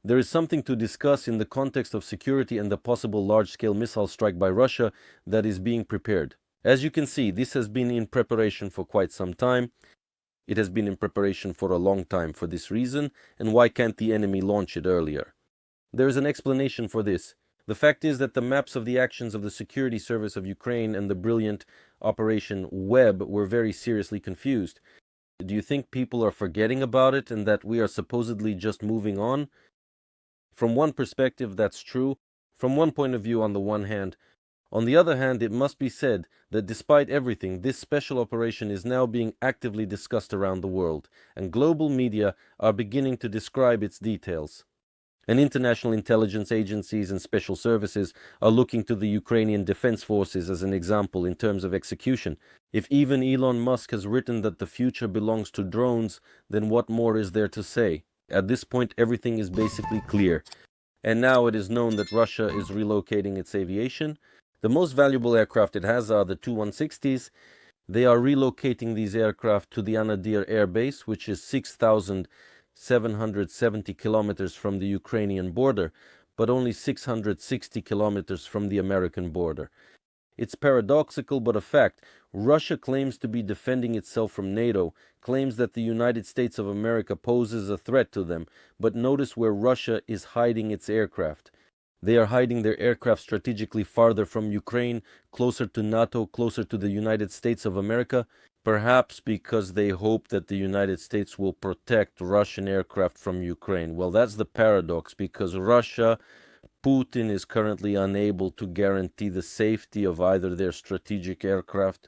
there is something to discuss in the context of security and the possible large-scale missile strike by Russia that is being prepared. As you can see, this has been in preparation for quite some time. It has been in preparation for a long time for this reason, and why can't the enemy launch it earlier? There is an explanation for this. The fact is that the maps of the actions of the security service of Ukraine and the brilliant Operation Web were very seriously confused. Do you think people are forgetting about it and that we are supposedly just moving on? From one perspective, that's true. From one point of view, on the one hand. On the other hand, it must be said that despite everything, this special operation is now being actively discussed around the world, and global media are beginning to describe its details. And international intelligence agencies and special services are looking to the Ukrainian defense forces as an example in terms of execution. If even Elon Musk has written that the future belongs to drones, then what more is there to say? At this point, everything is basically clear. And now it is known that Russia is relocating its aviation. The most valuable aircraft it has are the Tu-160s. They are relocating these aircraft to the Anadyr Air Base, which is 6,770 kilometers from the Ukrainian border, but only 660 kilometers from the American border. It's paradoxical, but a fact. Russia claims to be defending itself from NATO, claims that the United States of America poses a threat to them, but notice where Russia is hiding its aircraft. They are hiding their aircraft strategically farther from Ukraine, closer to NATO, closer to the United States of America, perhaps because they hope that the United States will protect Russian aircraft from Ukraine. Well, that's the paradox, because Putin is currently unable to guarantee the safety of either their strategic aircraft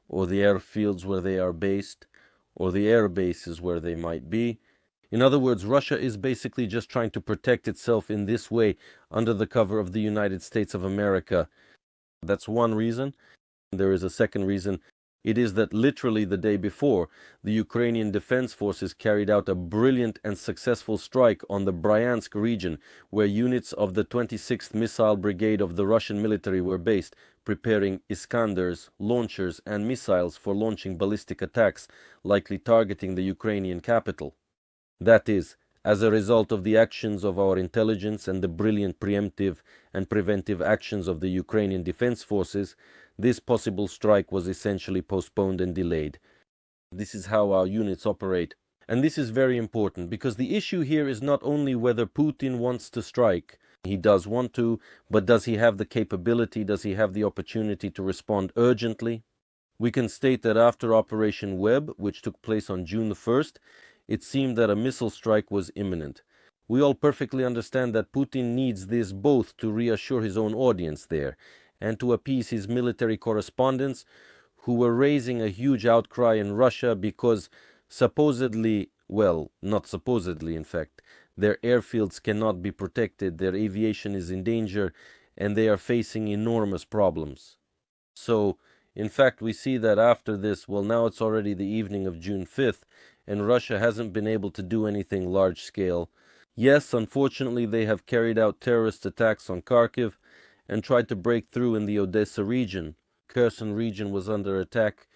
or the airfields where they are based, or the air bases where they might be. In other words, Russia is basically just trying to protect itself in this way under the cover of the United States of America. That's one reason. There is a second reason. It is that literally the day before, the Ukrainian Defense Forces carried out a brilliant and successful strike on the Bryansk region, where units of the 26th Missile Brigade of the Russian military were based, preparing Iskanders, launchers, and missiles for launching ballistic attacks, likely targeting the Ukrainian capital. That is, as a result of the actions of our intelligence and the brilliant preemptive and preventive actions of the Ukrainian Defense Forces, this possible strike was essentially postponed and delayed. This is how our units operate. And this is very important, because the issue here is not only whether Putin wants to strike. He does want to, but does he have the capability, does he have the opportunity to respond urgently? We can state that after Operation Web, which took place on June 1st, it seemed that a missile strike was imminent. We all perfectly understand that Putin needs this both to reassure his own audience there and to appease his military correspondents who were raising a huge outcry in Russia because supposedly, well, not supposedly in fact, their airfields cannot be protected, their aviation is in danger, and they are facing enormous problems. So, in fact, we see that after this, well, now it's already the evening of June 5th, and Russia hasn't been able to do anything large-scale. Yes, unfortunately, they have carried out terrorist attacks on Kharkiv and tried to break through in the Odessa region. Kherson region was under attack.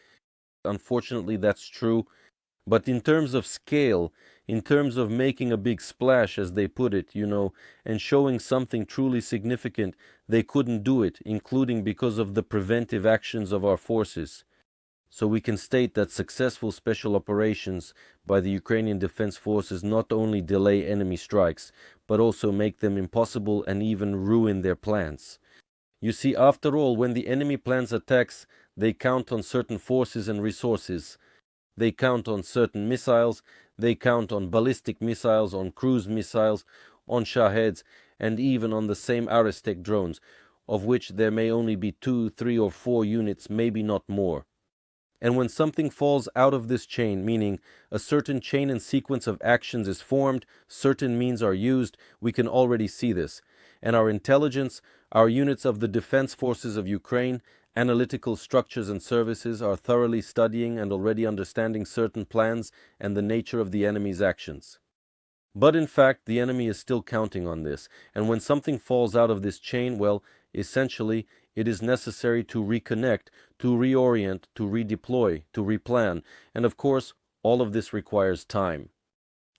Unfortunately, that's true. But in terms of scale, in terms of making a big splash, as they put it, and showing something truly significant, they couldn't do it, including because of the preventive actions of our forces. So we can state that successful special operations by the Ukrainian Defense Forces not only delay enemy strikes, but also make them impossible and even ruin their plans. You see, after all, when the enemy plans attacks, they count on certain forces and resources. They count on certain missiles, they count on ballistic missiles, on cruise missiles, on Shaheds, and even on the same Aristec drones, of which there may only be 2, 3, or 4 units, maybe not more. And when something falls out of this chain, meaning a certain chain and sequence of actions is formed, certain means are used, we can already see this. And our intelligence, our units of the defense forces of Ukraine, analytical structures and services are thoroughly studying and already understanding certain plans and the nature of the enemy's actions. But in fact, the enemy is still counting on this, and when something falls out of this chain, well, essentially, it is necessary to reconnect, to reorient, to redeploy, to replan, and of course, all of this requires time.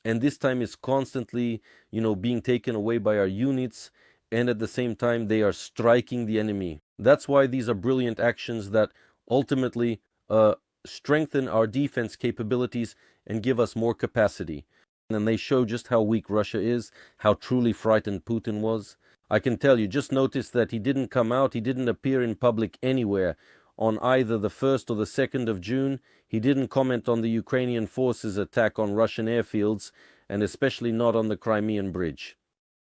And this time is constantly, being taken away by our units, and at the same time they are striking the enemy. That's why these are brilliant actions that ultimately strengthen our defense capabilities and give us more capacity. And they show just how weak Russia is, how truly frightened Putin was. I can tell you, just notice that he didn't come out, he didn't appear in public anywhere on either the 1st or the 2nd of June. He didn't comment on the Ukrainian forces' attack on Russian airfields, and especially not on the Crimean Bridge.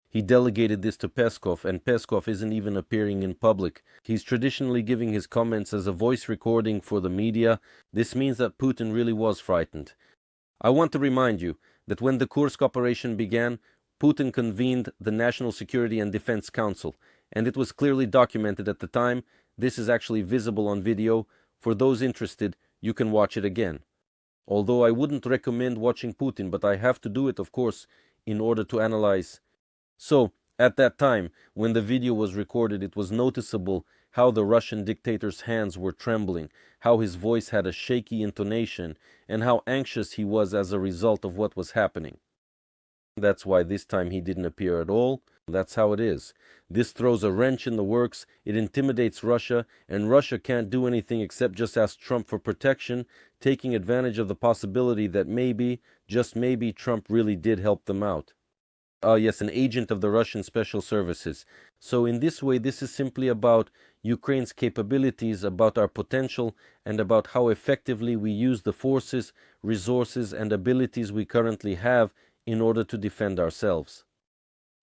He delegated this to Peskov, and Peskov isn't even appearing in public. He's traditionally giving his comments as a voice recording for the media. This means that Putin really was frightened. I want to remind you that when the Kursk operation began, Putin convened the National Security and Defense Council, and it was clearly documented at the time. This is actually visible on video. For those interested, you can watch it again. Although I wouldn't recommend watching Putin, but I have to do it, of course, in order to analyze. So, at that time, when the video was recorded, it was noticeable how the Russian dictator's hands were trembling, how his voice had a shaky intonation, and how anxious he was as a result of what was happening. That's why this time he didn't appear at all. That's how it is. This throws a wrench in the works, it intimidates Russia, and Russia can't do anything except just ask Trump for protection, taking advantage of the possibility that maybe, just maybe, Trump really did help them out. Yes, an agent of the Russian Special Services. So in this way, this is simply about Ukraine's capabilities, about our potential, and about how effectively we use the forces, resources, and abilities we currently have in order to defend ourselves.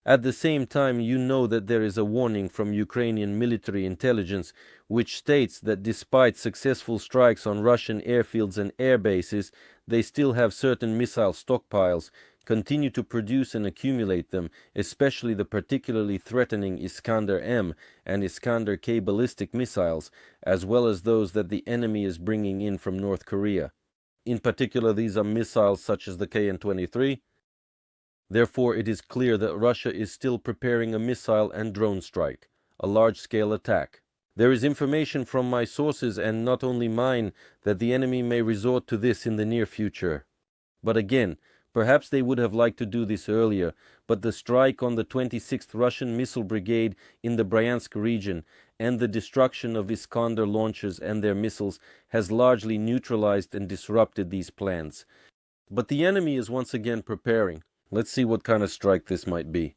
At the same time, you know that there is a warning from Ukrainian military intelligence which states that despite successful strikes on Russian airfields and air bases, they still have certain missile stockpiles, continue to produce and accumulate them, especially the particularly threatening Iskander M and Iskander K ballistic missiles, as well as those that the enemy is bringing in from North Korea. In particular, these are missiles such as the KN-23. Therefore, it is clear that Russia is still preparing a missile and drone strike, a large-scale attack. There is information from my sources, and not only mine, that the enemy may resort to this in the near future. But again, perhaps they would have liked to do this earlier, but the strike on the 26th Russian Missile Brigade in the Bryansk region and the destruction of Iskander launchers and their missiles has largely neutralized and disrupted these plans. But the enemy is once again preparing. Let's see what kind of strike this might be.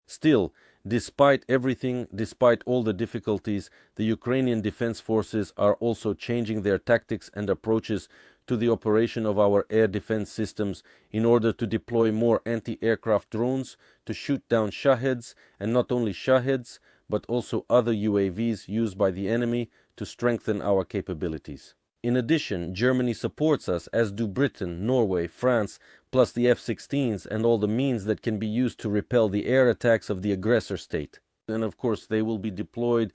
Still, despite everything, despite all the difficulties, the Ukrainian defense forces are also changing their tactics and approaches to the operation of our air defense systems in order to deploy more anti-aircraft drones to shoot down Shatters, and not only Shatters, but also other UAVs used by the enemy to strengthen our capabilities. In addition, Germany supports us, as do Britain, Norway, France, plus the F-16s and all the means that can be used to repel the air attacks of the aggressor state. And of course, they will be deployed.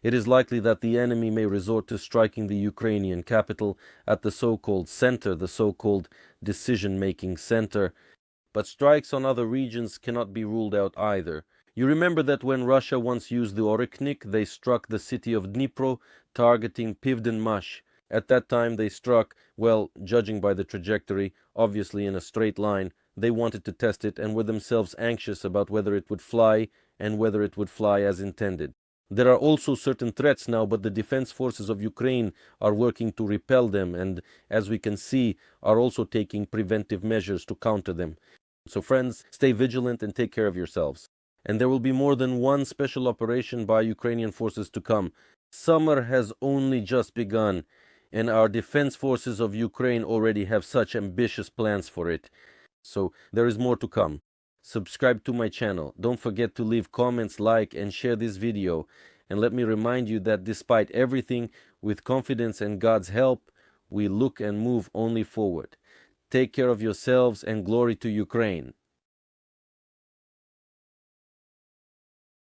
It is likely that the enemy may resort to striking the Ukrainian capital at the so-called center, the so-called decision-making center. But strikes on other regions cannot be ruled out either. You remember that when Russia once used the Orychnik, they struck the city of Dnipro, targeting Pivdenmash. At that time they struck, well, judging by the trajectory, obviously in a straight line. They wanted to test it and were themselves anxious about whether it would fly and whether it would fly as intended. There are also certain threats now, but the defense forces of Ukraine are working to repel them and, as we can see, are also taking preventive measures to counter them. So friends, stay vigilant and take care of yourselves. And there will be more than one special operation by Ukrainian forces to come. Summer has only just begun, and our defense forces of Ukraine already have such ambitious plans for it. So there is more to come. Subscribe to my channel. Don't forget to leave comments, like, and share this video. And let me remind you that despite everything, with confidence and God's help, we look and move only forward. Take care of yourselves, and glory to Ukraine.